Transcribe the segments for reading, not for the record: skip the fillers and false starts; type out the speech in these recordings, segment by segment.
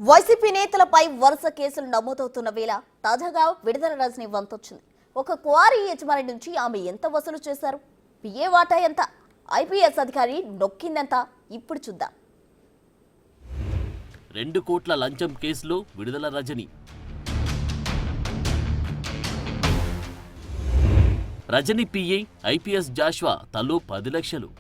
YCP నేతలపై వరుస కేసులు నమోదవుతున్న వేళ తాజాగా విడుదల రజని వంతొచ్చింది. ఒక క్వారీ యజమాని నుంచి ఆమె ఎంత వసూలు చేశారు, పిఏ వాటా ఎంత, ఐపీఎస్ అధికారి నొక్కిందెంత, ఇప్పుడు చూద్దాం. 2 కోట్ల లంచం కేసులో విడుదల Rajani. Rajani PA IPS Joshua తలో 10 లక్షలు.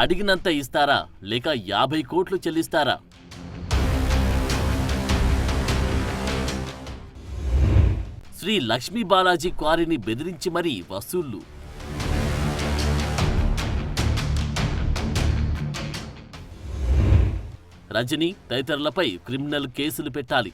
అడిగినంత ఇస్తారా లేక 50 కోట్లు చెల్లిస్తారా? శ్రీ లక్ష్మీ బాలాజీ క్వారీని బెదిరించి మరీ వసూళ్లు. రజని తదితరులపై క్రిమినల్ కేసులు పెట్టాలి.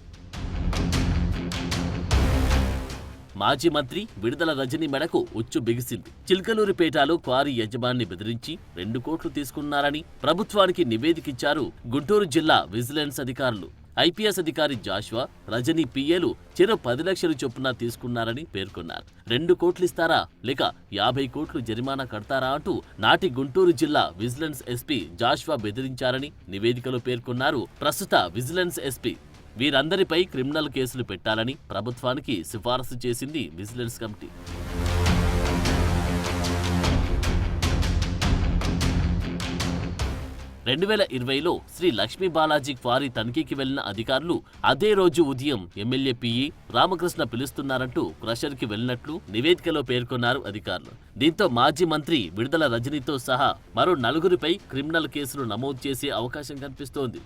మాజీ మంత్రి విడుదల రజని మెడకు ఉచ్చు బిగిసింది. చిల్కలూరిపేటలో క్వారీ యజమాని బెదిరించి 2 కోట్లు తీసుకున్నారని ప్రభుత్వానికి నివేదికిచ్చారు గుంటూరు జిల్లా విజిలెన్స్ అధికారులు. ఐపీఎస్ అధికారి జాష్వా, రజని పిఏలు చెరో 10 లక్షలు చొప్పున తీసుకున్నారని పేర్కొన్నారు. 2 కోట్లిస్తారా లేక 50 కోట్లు జరిమానా కడతారా అంటూ నాటి గుంటూరు జిల్లా విజిలెన్స్ ఎస్పీ జాష్వా బెదిరించారని నివేదికలో పేర్కొన్నారు ప్రస్తుత విజిలెన్స్ ఎస్పీ. వీరందరిపై క్రిమినల్ కేసులు పెట్టాలని ప్రభుత్వానికి సిఫారసు చేసింది విజిలెన్స్ కమిటీ. రెండు 2020లో శ్రీ లక్ష్మీ బాలాజీ క్వారీ తనిఖీకి వెళ్లిన అధికారులు అదే రోజు ఉదయం ఎమ్మెల్యే పిఈ రామకృష్ణ పిలుస్తున్నారంటూ క్రషర్కి వెళ్లినట్లు నివేదికలో పేర్కొన్నారు అధికారులు. దీంతో మాజీ మంత్రి విడుదల రజనీతో సహా మరో 4గురిపై క్రిమినల్ కేసులు నమోదు చేసే అవకాశం కనిపిస్తోంది.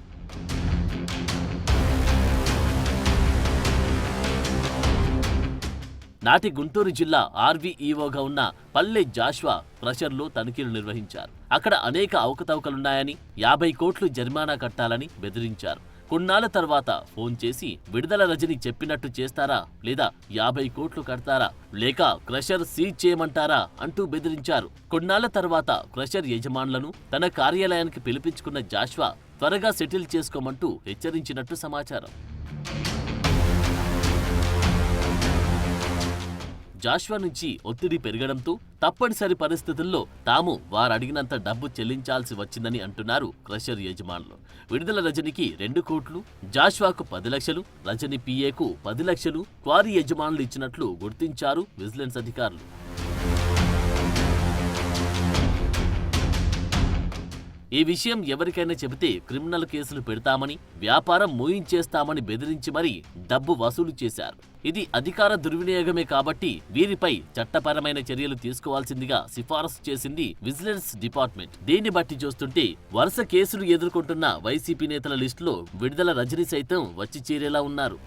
నాటి గుంటూరు జిల్లా ఆర్వీఈఓగా ఉన్న పల్లె జాష్వా క్రషర్లో తనిఖీలు నిర్వహించారు. అక్కడ అనేక అవకతవకలున్నాయని 50 కోట్లు జరిమానా కట్టాలని బెదిరించారు. కొన్నాళ్ల తర్వాత ఫోన్ చేసి విడుదల రజని చెప్పినట్టు చేస్తారా లేదా 50 కోట్లు కడతారా లేక క్రషర్ సీజ్ చేయమంటారా అంటూ బెదిరించారు. కొన్నాళ్ల తర్వాత క్రషర్ యజమానులను తన కార్యాలయానికి పిలిపించుకున్న జాష్వా త్వరగా సెటిల్ చేసుకోమంటూ హెచ్చరించినట్టు సమాచారం. జాష్వా నుంచి ఒత్తిడి పెరగడంతో తప్పనిసరి పరిస్థితుల్లో తాము వారడిగినంత డబ్బు చెల్లించాల్సి వచ్చిందని అంటున్నారు క్రషర్ యజమానులు. విడుదల రజనికి 2 కోట్లు, జాష్వాకు 10 లక్షలు, రజని పిఏకు 10 లక్షలు క్వారీ యజమానులు ఇచ్చినట్లు గుర్తించారు విజిలెన్స్ అధికారులు. ఈ విషయం ఎవరికైనా చెబితే క్రిమినల్ కేసులు పెడతామని, వ్యాపారం మూయించేస్తామని బెదిరించి మరీ డబ్బు వసూలు చేశారు. ఇది అధికార దుర్వినియోగమే కాబట్టి వీరిపై చట్టపరమైన చర్యలు తీసుకోవాల్సిందిగా సిఫారసు చేసింది విజిలెన్స్ డిపార్ట్మెంట్. దీన్ని బట్టి చూస్తుంటే వరుస కేసులు ఎదుర్కొంటున్న వైసీపీ నేతల లిస్టులో విడుదల రజని సైతం వచ్చి చేరేలా ఉన్నారు.